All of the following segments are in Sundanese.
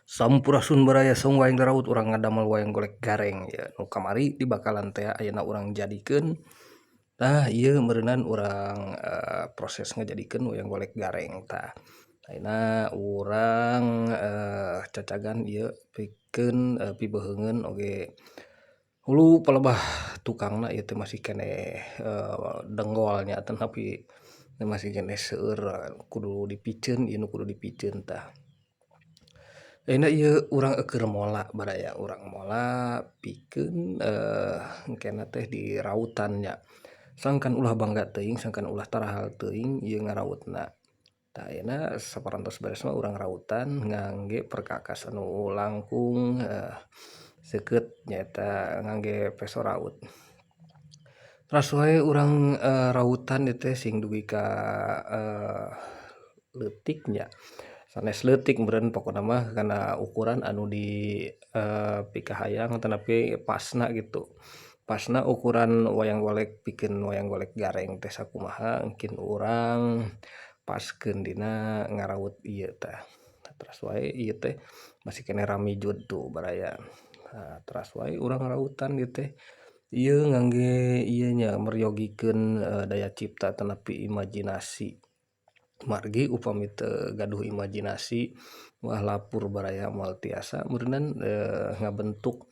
Sampurasun baraya saung wayang daraut urang ngadamel wayang golek gareng ya nu kamari di bakalan teh ayeuna urang jadikeun tah ieu meureunan urang proses ngajadikeun wayang golek gareng tah ayeuna urang cacagan ieu pikeun pibeheungeun oge hulu palebah tukangna ieu teh masih keneh denggol nya tapi masih keneh seueur kudu dipiceun ieu nu kudu dipiceun tah. Ayeuna ieu urang keur mola baraya urang mola pikeun engkena teh di rautan nya. Sangkan ulah bangga teuing, sangkan ulah tarahal teuing ieu ngarautna. Tah ayeuna saparantos beres mah urang rautan ngangge perkakas anu langkung seukeut nyaeta ngangge peso raut. Ras wae urang rautan ieu teh sing dugi ka leutik nya. Sanes leutik meureun pokona mah kana ukuran anu di pikahayang tanapi pasna gitu. Pasna ukuran wayang golek pikeun wayang golek gareng teh sakumaha engkin urang paskeun dina ngaraut ieu tah. Teras wae ieu teh masih keneh ramijut tu baraya. Teras wae urang rautan ieu teh ieu ngangge ieu nya meryogikeun daya cipta tanapi imajinasi. Margi upami teu gaduh imajinasi wah lapur baraya moal tiasa meureunan ngabentuk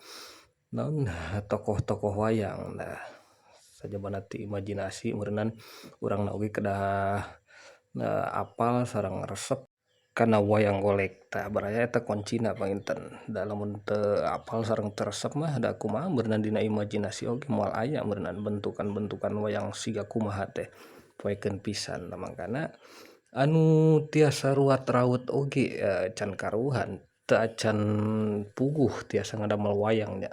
naon tokoh-tokoh wayang. Nah, sajabana ti imajinasi meureunan urangna oge kedah apal sareng resep kana wayang golek tah baraya eta kuncina panginten. Da lamun teu apal sareng teu resep mah da kumaha meureunan dina imajinasi oge moal aya meureunan bentukan-bentukan wayang siga kumaha teh poekeun pisan. Nah mangkana anu tiasa ruat raut oge can karuhan teu acan puguh tiasa ngadamel wayang nya.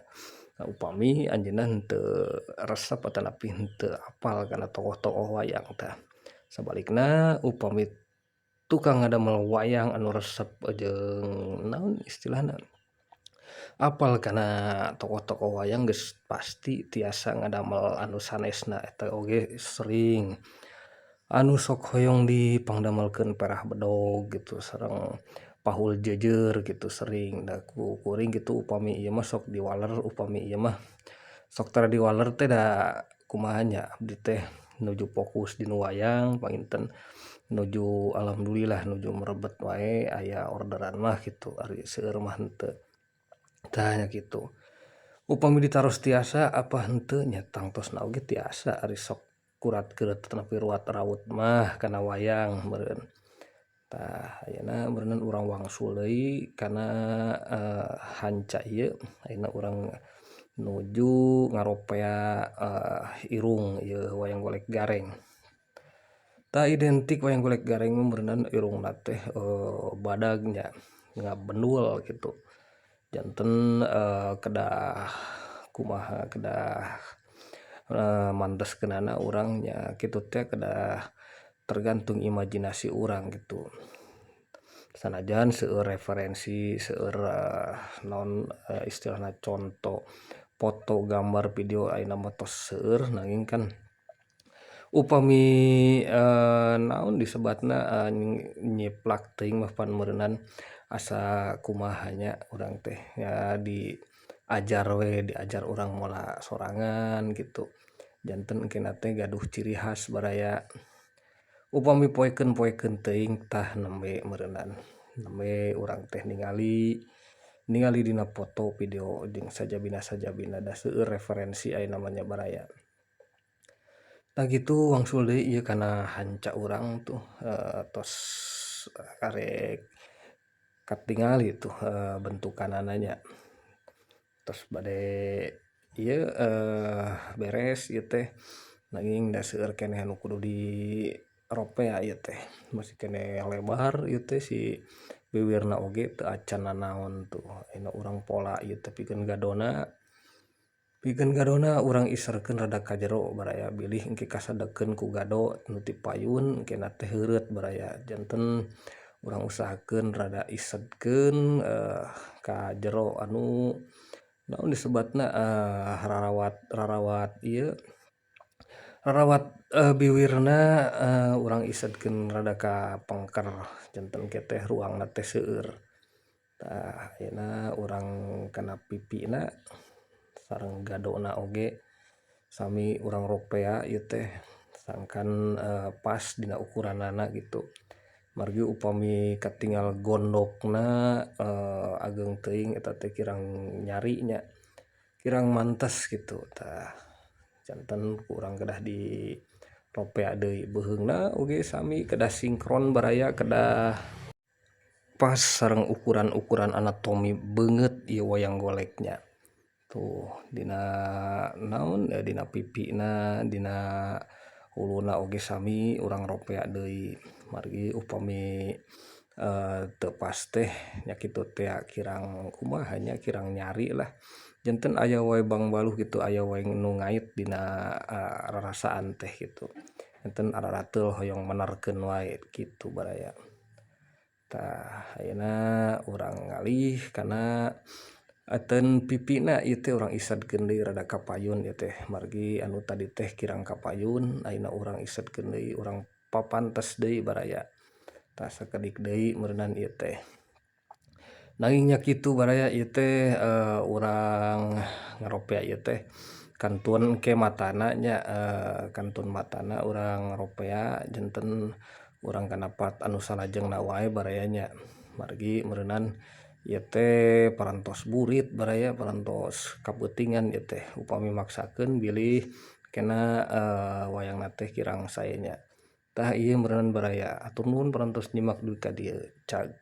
Upami anjeunna henteu resep atanapi henteu apal kana tokoh-tokoh wayang tah. Sabalikna upami tukang ngadamel wayang anu resep jeung naon istilahna apal kana tokoh-tokoh wayang geus pasti tiasa ngadamel anu sanesna eta oge sering anu sok hoyong dipangdamelkeun perah bedog gitu sareng pahul jeujeur gitu sering da ku kuring gitu upami ieu mah sok diwaler upami ieu mah sok tara diwaler teh da kumaha nya abdi teh nuju fokus dinu wayang panginten nuju alhamdulillah nuju merebet wae aya orderan mah gitu ari seueur mah henteu. Tah nya kitu. Upami ditaros tiasa apa henteu nya tangtosna oge tiasa ari sok kurat keureut nepi ruat raut mah kana wayang meureun. Tah ayeuna meureunnan urang wangsul deui kana hanca ieu ayeuna urang nuju ngaropea irung ieu wayang golek gareng. Tah identik wayang golek gareng mah meureunan irungna teh badag nya ngabendul gitu. Janten kedah kumaha kedah manteskeunana urang nya kitu teh kedah tergantung imajinasi urang gitu. Sanajan seueur referensi seueur naon istilahna conto foto gambar video ayeuna mah tos seueur nanging kan upami naon disebatna nyiplak teuing mah pan meureunan asa kumaha nya urang teh ya diajar we diajar urang mola sorangan gitu. Janten engkena teh gaduh ciri khas baraya. Upami poekeun teuing tah nembe meureunan. Nembe urang teh ningali dina foto video jeung sajabina-sajabina da seueur referensi ayeuna mah nya baraya. Tah kitu wangsul deui ieu kana hanca urang tuh tos karek katingali tuh bentukanana nya. Tos bade ieu beres ieu teh nanging da seueur keneh anu kudu diropea ieu teh. Masih keneh lebar ieu teh si wiwirna oge teu acan nanaon tuh. Ayeuna urang pola ieu teh pikeun gadona urang iserkeun rada ka jero baraya bilih engke kasadekeun ku gado nu ti payun engkena teh heureut baraya. Janten urang usahakeun rada isedkeun ka jero anu naon disebatna rarawat ieu rarawat biwirna urang isedkeun rada ka pengker janten engke teh ruangna teh seueur. Tah ayeuna urang kana pipina sareng gadona oge sami urang ropea ieu teh sangkan pas dina ukuranana gitu. Margi upami katinggal gondokna ageng teuing eta teh kirang nyari nya, kirang mantes gitu tah janten ku urang kedah di ropea deui. Beheungna oge sami kedah sinkron baraya kedah pas sareng ukuran-ukuran anatomi beungeut ieu wayang goleknya. Tuh dina naon dina pipina, dina uluna oge sami urang ropea deui. Margi upami teu pas teh nya kitu teh kirang kumaha nya kirang nyari lah. Janten aya wae bangbaluh gitu, aya wae nu ngait dina rarasaan teh gitu. Janten ararateul hoyong menerkeun wae kitu baraya. Tah ayeuna urang ngalih kana euteun pipina ieu teh urang isedkeun deui rada kapayun ieu teh. Margi anu tadi teh kirang kapayun ayeuna urang isedkeun deui, urang papantes deui baraya. Tah sakedik deui meureunan ieu teh. Nanging nya kitu baraya ieu teh urang ngaropea ieu teh kantun engke matana nya kantun matana urang ropea janten urang kana part anu salajengna wae baraya nya. Margi meureunan ieu teh parantos burit baraya parantos kapeutingan ieu teh upami maksakeun bilih kena wayangna teh kirang sae nya. Tah ieu meureunan baraya. Hatur nuhun parantos nyimak deui ka dieu. Cag.